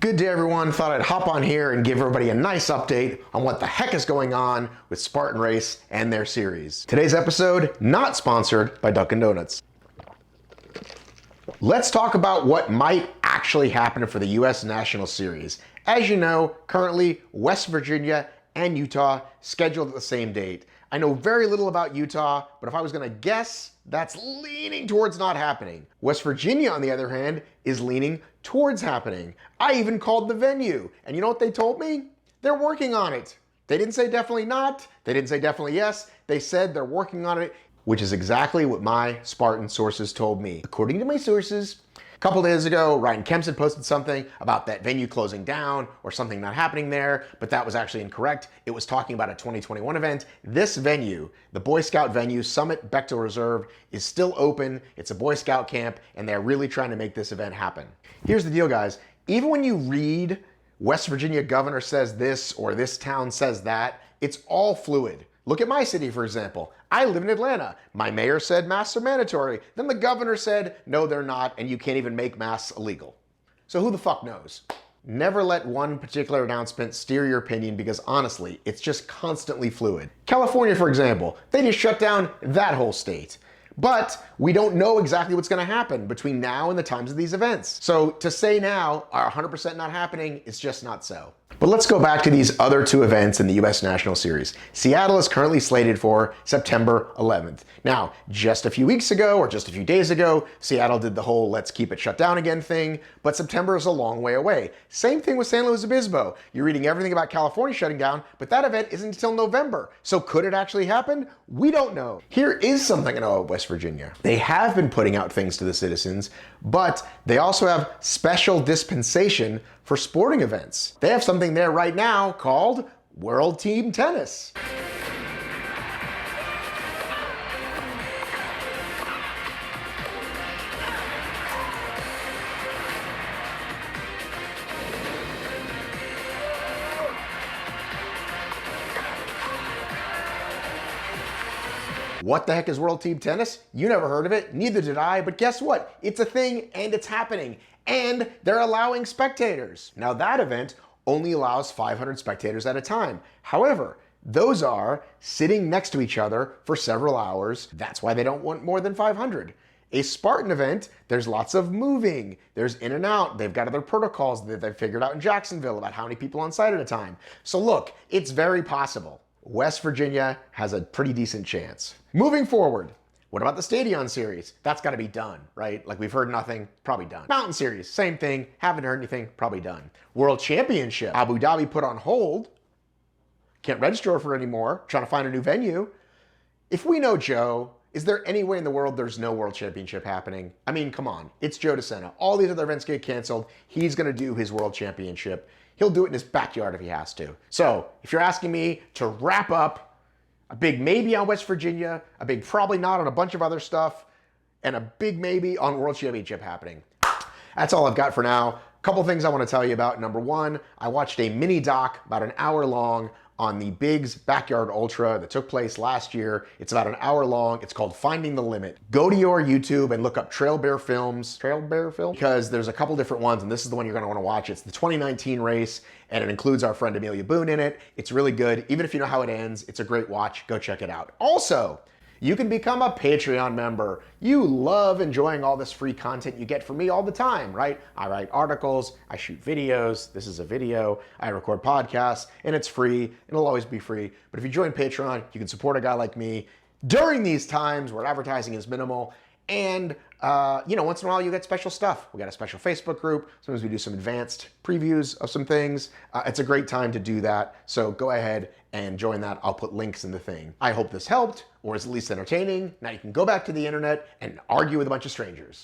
Good day, everyone. Thought I'd hop on here and give everybody a nice update on what the heck is going on with Spartan Race and their series. Today's episode, not sponsored by Dunkin' Donuts. Let's talk about what might actually happen for the U.S. National Series. As you know, currently West Virginia and Utah scheduled at the same date. I know very little about Utah, but if I was gonna guess, that's leaning towards not happening. West Virginia, on the other hand, is leaning towards happening. I even called the venue, and you know what they told me? They're working on it. They didn't say definitely not, they didn't say definitely yes, they said they're working on it, which is exactly what my Spartan sources told me. According to my sources, a couple days ago, Ryan Kempson posted something about that venue closing down or something not happening there, but that was actually incorrect. It was talking about a 2021 event. This venue, the Boy Scout venue, Summit Bechtel Reserve, is still open. It's a Boy Scout camp, and they're really trying to make this event happen. Here's the deal, guys. Even when you read West Virginia governor says this or this town says that, it's all fluid. Look at my city, for example. I live in Atlanta. My mayor said masks are mandatory. Then the governor said, no, they're not, and you can't even make masks illegal. So who the fuck knows? Never let one particular announcement steer your opinion because honestly, it's just constantly fluid. California, for example, they just shut down that whole state. But we don't know exactly what's gonna happen between now and the times of these events. So to say now are 100% not happening, it's just not so. But let's go back to these other two events in the U.S. National Series. Seattle is currently slated for September 11th. Now, just a few weeks ago or just a few days ago, Seattle did the whole let's keep it shut down again thing, but September is a long way away. Same thing with San Luis Obispo. You're reading everything about California shutting down, but that event isn't until November. So could it actually happen? We don't know. Here is something I know about West Virginia. They have been putting out things to the citizens, but they also have special dispensation for sporting events. They have something there right now called World Team Tennis. What the heck is World Team Tennis? You never heard of it, neither did I, but guess what? It's a thing and it's happening. And they're allowing spectators. Now that event only allows 500 spectators at a time. However, those are sitting next to each other for several hours. That's why they don't want more than 500. A Spartan event, there's lots of moving, there's in and out. They've got other protocols that they've figured out in Jacksonville about how many people on site at a time. So look, it's very possible. West Virginia has a pretty decent chance. Moving forward, what about the Stadion Series? That's gotta be done, right? Like we've heard nothing, probably done. Mountain Series, same thing, haven't heard anything, probably done. World Championship, Abu Dhabi put on hold. Can't register for it anymore, trying to find a new venue. If we know Joe, is there any way in the world there's no World Championship happening? I mean, come on, it's Joe DeSena. All these other events get canceled, he's gonna do his World Championship. He'll do it in his backyard if he has to. So, if you're asking me to wrap up, a big maybe on West Virginia, a big probably not on a bunch of other stuff, and a big maybe on World Championship happening. That's all I've got for now. Couple things I want to tell you about. Number one, I watched a mini doc about an hour long on the Biggs Backyard Ultra that took place last year. It's about an hour long. It's called Finding the Limit. Go to your YouTube and look up Trail Bear Films. Trail Bear Film? Because there's a couple different ones, and this is the one you're gonna wanna watch. It's the 2019 race, and it includes our friend Amelia Boone in it. It's really good. Even if you know how it ends, it's a great watch. Go check it out. Also, you can become a Patreon member. You love enjoying all this free content you get from me all the time, right? I write articles, I shoot videos, this is a video, I record podcasts, and it's free, it'll always be free. But if you join Patreon, you can support a guy like me during these times where advertising is minimal, and once in a while you get special stuff. We got a special Facebook group. Sometimes we do some advanced previews of some things. It's a great time to do that. So go ahead and join that. I'll put links in the thing. I hope this helped, or is at least entertaining. Now you can go back to the internet and argue with a bunch of strangers.